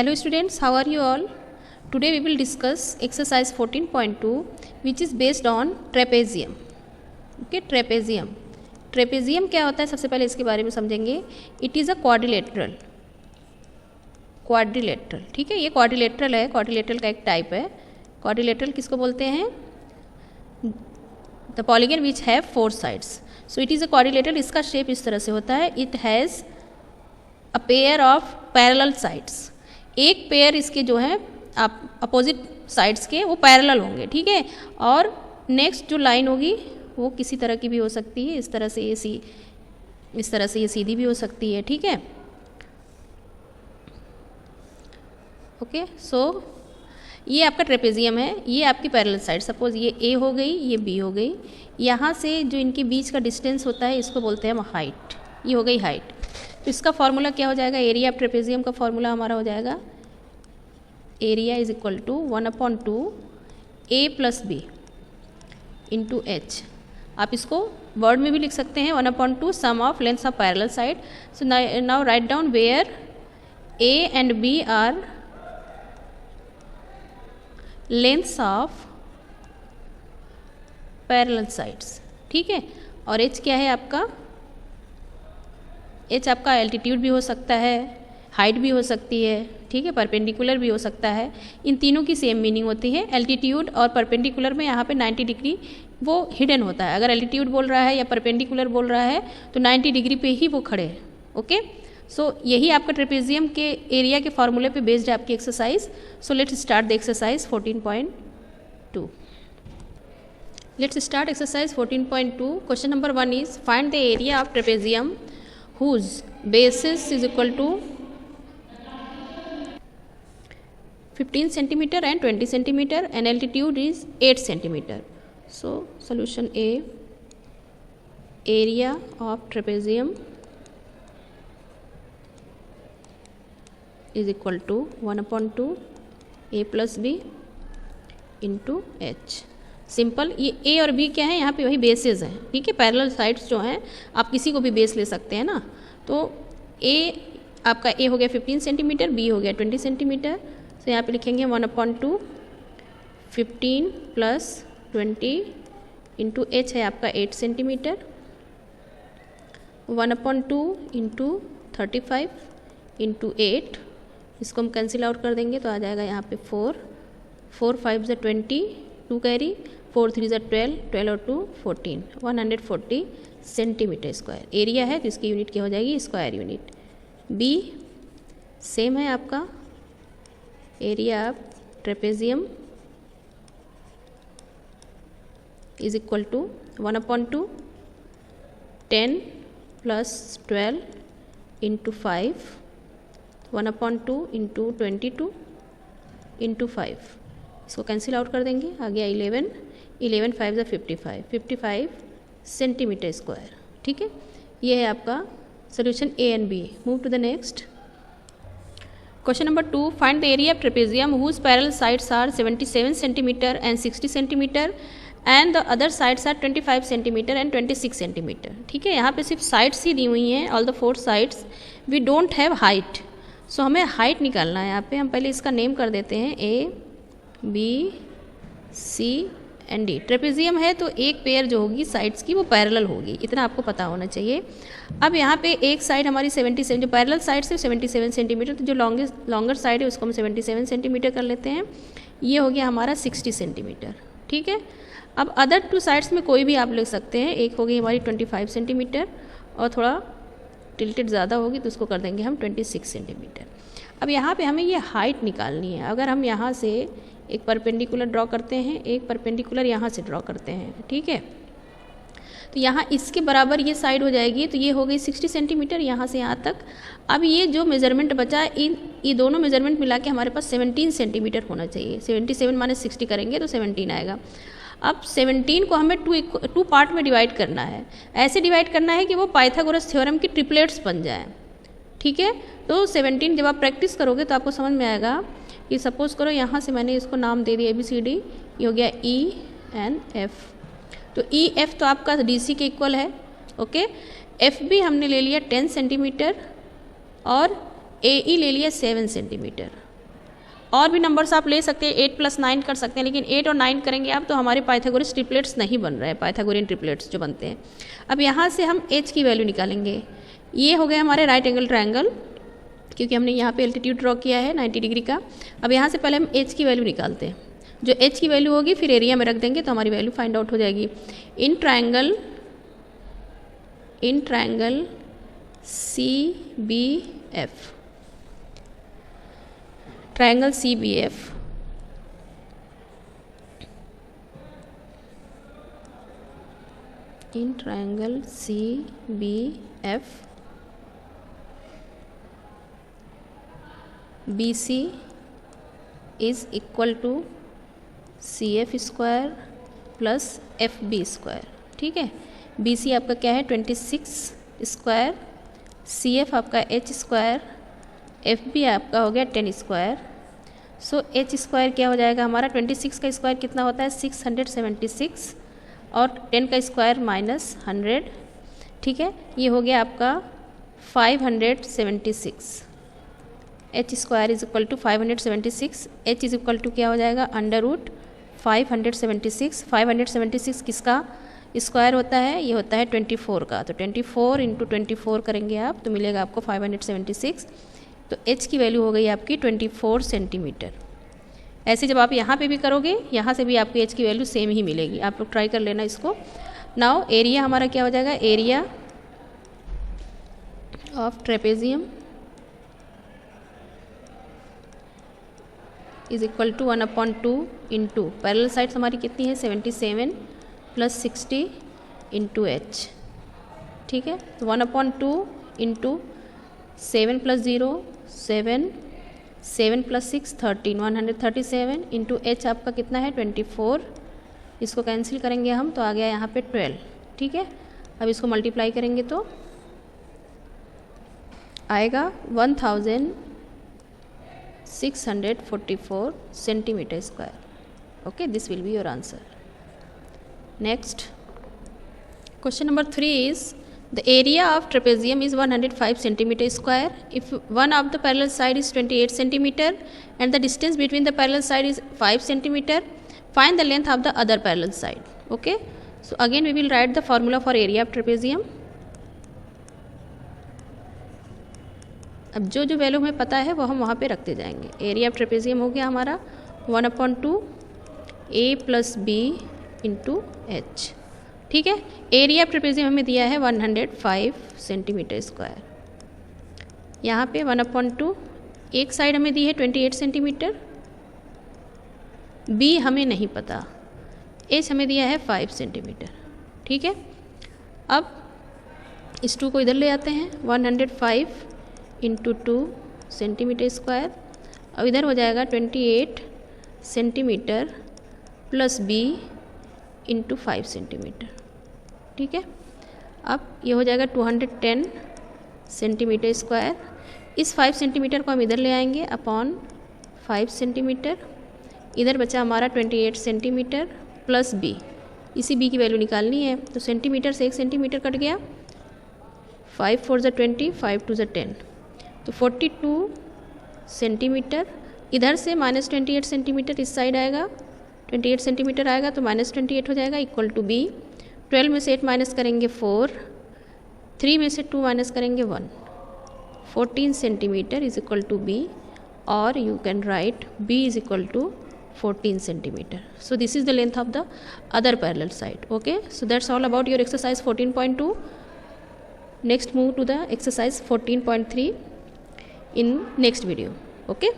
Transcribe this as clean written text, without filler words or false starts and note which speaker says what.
Speaker 1: Hello students, how are you all? Today we will discuss exercise 14.2 which is based on trapezium. Okay, trapezium. Trapezium क्या होता है सबसे पहले इसके बारे में समझेंगे. It is a quadrilateral. ठीक है, ये quadrilateral है. quadrilateral का एक टाइप है. quadrilateral किसको बोलते हैं? The polygon which have 4 sides. So it is a quadrilateral. इसका शेप इस तरह से होता है. It has a pair of parallel sides. एक पेयर इसके जो है आप अपोजिट साइड्स के वो पैरेलल होंगे, ठीक है. और नेक्स्ट जो लाइन होगी वो किसी तरह की भी हो सकती है. इस तरह से ये सीधी भी हो सकती है, ठीक है. ओके, सो ये आपका ट्रेपेजियम है. ये आपकी पैरेलल साइड, सपोज ये ए हो गई, ये बी हो गई. यहाँ से जो इनके बीच का डिस्टेंस होता है इसको बोलते हैं हम हाइट. ये हो गई हाइट. तो इसका फॉर्मूला क्या हो जाएगा? एरिया ऑफ ट्रेपेजियम का फॉर्मूला हमारा हो जाएगा area is equal to 1/2 A plus B into H. आप इसको वर्ड में भी लिख सकते हैं 1/2 sum of lengths of parallel side. So now write down where A and B are lengths of parallel sides, ठीक है. और एच क्या है आपका? एच आपका एल्टीट्यूड भी हो सकता है, हाइट भी हो सकती है, ठीक है, परपेंडिकुलर भी हो सकता है. इन तीनों की सेम मीनिंग होती है. एल्टीट्यूड और परपेंडिकुलर में यहाँ पे 90 डिग्री वो हिडन होता है. अगर एल्टीट्यूड बोल रहा है या परपेंडिकुलर बोल रहा है तो 90 डिग्री पे ही वो खड़े हैं. ओके, सो यही आपका ट्रेपेजियम के एरिया के फॉर्मूले पे बेस्ड है आपकी exercise. So let's start the exercise 14.2. Let's start exercise 14.2. Question number 1 is find the area of trapezium whose basis is equal to 15 centimeter and 20 centimeter and altitude is 8 centimeter. So solution A, area of trapezium is equal to 1/2 A plus B into H. Simple. ये ए और B क्या है? यहाँ पे वही bases हैं, ठीक है. पैरेलल साइड्स जो हैं आप किसी को भी बेस ले सकते हैं ना. तो ए आपका ए हो गया 15 सेंटीमीटर, बी हो गया 20 सेंटीमीटर. तो यहाँ पे लिखेंगे 1/2 15 प्लस 20 इंटू एच है आपका 8 सेंटीमीटर. 1/2 into 35 into 8. इसको हम कैंसिल आउट कर देंगे तो आ जाएगा यहाँ पे 4 5 ज़ा 20, 2 कैरी, 4 3 ज़ा 12, 12 और 2 14, 140 सेंटीमीटर स्क्वायर. एरिया है तो इसकी यूनिट क्या हो जाएगी? Square unit. बी सेम है आपका area of trapezium is equal to 1/2 10 plus 12 into 5, 1/2 into 22 into 5. इसको कैंसिल आउट कर देंगे. आ गया 11 5 ज़ा 55 सेंटीमीटर स्क्वायर, ठीक है. ये है आपका solution A and B. Move to the next. Question number 2 find the area of trapezium whose parallel sides are 77 centimetre and 60 centimetre and the other sides are 25 centimetre and 26 centimetre. ठीक है, यहाँ पे सिर्फ साइड्स ही दी हुई हैं. All the 4 sides. We don't have height. सो हमें हाइट निकालना है. यहाँ पे हम पहले इसका नेम कर देते हैं A B C and D. Trapezium है तो एक पेयर जो होगी साइड्स की वो पैरेलल होगी, इतना आपको पता होना चाहिए. अब यहाँ पे एक साइड हमारी 77, जो पैरेलल साइड से 77 सेंटीमीटर, तो जो लॉन्गर साइड है उसको हम 77 सेंटीमीटर कर लेते हैं. ये हो गया हमारा 60 सेंटीमीटर, ठीक है. अब अदर 2 साइड्स में कोई भी आप ले सकते हैं. एक हो गई हमारी 25 सेंटीमीटर और थोड़ा टिल्टेड ज़्यादा होगी तो उसको कर देंगे हम 26 सेंटीमीटर. अब यहाँ पे हमें ये हाइट निकालनी है. अगर हम यहाँ से एक परपेंडिकुलर ड्रॉ करते हैं, एक परपेंडिकुलर यहाँ से ड्रॉ करते हैं, ठीक है. तो यहाँ इसके बराबर ये साइड हो जाएगी. तो ये हो गई 60 सेंटीमीटर यहाँ से यहाँ तक. अब ये जो मेजरमेंट बचा, ये दोनों मेजरमेंट मिला के हमारे पास 17 सेंटीमीटर होना चाहिए. 77 माइनस 60 करेंगे तो 17 आएगा. अब 17 को हमें 2 पार्ट में डिवाइड करना है. ऐसे डिवाइड करना है कि वो पाइथागोरस थ्योरम की ट्रिपलेट्स बन जाएँ, ठीक है. तो 17 जब आप प्रैक्टिस करोगे तो आपको समझ में आएगा कि सपोज करो यहाँ से मैंने इसको नाम दे दिया ABCD. ये हो गया E एंड F. तो E F तो आपका DC के इक्वल है. ओके, एफ हमने ले लिया 10 सेंटीमीटर और AE ले लिया 7 सेंटीमीटर. और भी नंबर्स आप ले सकते हैं, 8 + 9 कर सकते हैं, लेकिन 8 और 9 करेंगे आप तो हमारे पाइथागोरस ट्रिपलेट्स नहीं बन रहे हैं, पाइथागोरियन ट्रिपलेट्स जो बनते हैं। अब यहाँ से हम h की वैल्यू निकालेंगे। ये हो गया हमारे राइट एंगल ट्रायंगल, क्योंकि हमने यहाँ पे एल्टीट्यूड ड्रॉ किया है 90 डिग्री का। अब यहाँ से पहले हम h की वैल्यू निकालते हैं। जो h की वैल्यू होगी फिर एरिया में रख देंगे तो हमारी वैल्यू फाइंड आउट हो जाएगी। In triangle CBF, triangle CBF in triangle CBF BC is equal to CF square plus FB square. ठीक है, BC आपका क्या है 26 स्क्वायर, CF आपका H स्क्वायर, FB आपका हो गया 10 स्क्वायर। सो H स्क्वायर क्या हो जाएगा हमारा, 26 का स्क्वायर कितना होता है 676 और 10 का स्क्वायर -100। ठीक है, ये हो गया आपका 576। H square is equal to 576, H is equal to क्या हो जाएगा √576। 576 किसका स्क्वायर होता है, ये होता है 24 का, तो 24 × 24 करेंगे आप तो मिलेगा आपको 576। तो h की वैल्यू हो गई आपकी 24 सेंटीमीटर। ऐसे जब आप यहाँ पे भी करोगे, यहाँ से भी आपको h की वैल्यू सेम ही मिलेगी, आप लोग ट्राई कर लेना इसको। नाउ एरिया हमारा क्या हो जाएगा, area of trapezium is equal to 1/2 into parallel sides हमारी कितनी है 77 + 60 इंटू h। ठीक है, तो 1/2 इंटू 7 + 0 7, 7 + 6 13, 137 इंटू h आपका कितना है 24। इसको कैंसिल करेंगे हम तो आ गया यहाँ पे 12। ठीक है, अब इसको मल्टीप्लाई करेंगे तो आएगा 1644 centimetre square. Okay, this will be your answer. Next question number 3 is the area of trapezium is 105 centimeter square if one of the parallel side is 28 centimeter and the distance between the parallel side is 5 centimeter. Find the length of the other parallel side. Okay, so again we will write the formula for area of trapezium. अब जो जो value हमें पता है वो हम वहाँ पे रखते जाएंगे। एरिया ऑफ ट्रेपेजियम हो गया हमारा 1/2 A + B इंटू H। ठीक है, एरिया ऑफ ट्रेपेजियम हमें दिया है 105 सेंटीमीटर स्क्वायर। यहाँ पे 1/2 एक साइड हमें दी है 28 सेंटीमीटर, B हमें नहीं पता, H हमें दिया है 5 सेंटीमीटर। ठीक है, अब इस 2 को इधर ले आते हैं, 105 इंटू 2 सेंटीमीटर स्क्वायर। अब इधर हो जाएगा 28 centimetre plus B into 5 centimetre. ठीक है, अब ये हो जाएगा 210 सेंटीमीटर स्क्वायर। इस 5 सेंटीमीटर को हम इधर ले आएंगे अपॉन 5 सेंटीमीटर। इधर बचा हमारा 28 सेंटीमीटर प्लस B, इसी B की वैल्यू निकालनी है तो सेंटीमीटर से 1 सेंटीमीटर कट गया, 5 4 = 20, 5 2 = 10, तो 42 सेंटीमीटर। इधर से -28 सेंटीमीटर इस साइड आएगा, 28 सेंटीमीटर आएगा तो -28 हो जाएगा इक्वल टू B। 12 में से 8 माइनस करेंगे 4, 3 में से 2 माइनस करेंगे 1, 14 centimetre is equal to B, और you can write B is equal to 14 centimeter. So this is the length of the other parallel side. Okay, so that's all about your exercise 14.2. Next move to the exercise 14.3 in next video. Okay.